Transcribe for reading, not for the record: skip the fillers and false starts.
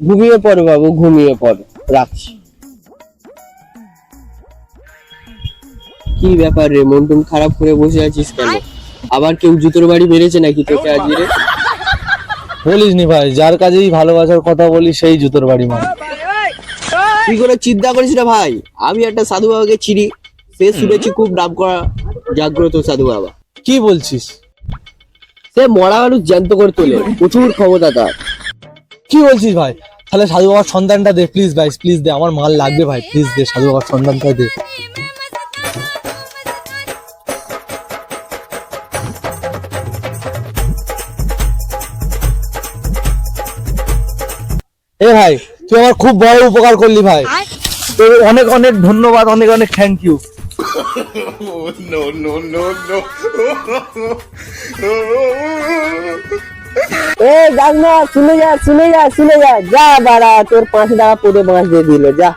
ঘুমিয়ে পড়ো বাবু, ঘুমিয়ে পড়ো, রাখছি। কি ব্যাপার রে, মন টন খারাপ করে বসে আছিস কেন? আবার কেউ জুতোর বাড়ি মেরেছে নাকি তোকে আজকে রে? বলিস নি ভাই, যার কাজেই ভালোবাসার কথা বলি সেই জুতোর বাড়ি মারে। তুই কোনো চিন্তা করিস না ভাই, আমি একটা সাধু বাবাকে চিনি, সে শুনেছি খুব নাম করা জাগ্রত সাধু বাবা। কি বলছিস? সে মরা মানুষ জ্যান্ত করে তোলে, প্রচুর ক্ষমতা তার। কি বলছিস ভাই? তাহলে সাধু বাবার সন্ধানটা দে প্লিজ ভাই, প্লিজ দে, আমার মাল লাগবে ভাই, প্লিজ দে, সাধু বাবার সন্ধানটা দে। এ ভাই, তুই আমার খুব বড় উপকার করলি ভাই, তোর অনেক অনেক ধন্যবাদ, অনেক অনেক থ্যাংক ইউ। এ যাক না, শুনে যা শুনে যা শুনে যা, যা বাড়া, তোর 5 টাকা পদে বাঁশ দিয়ে দিল, যা।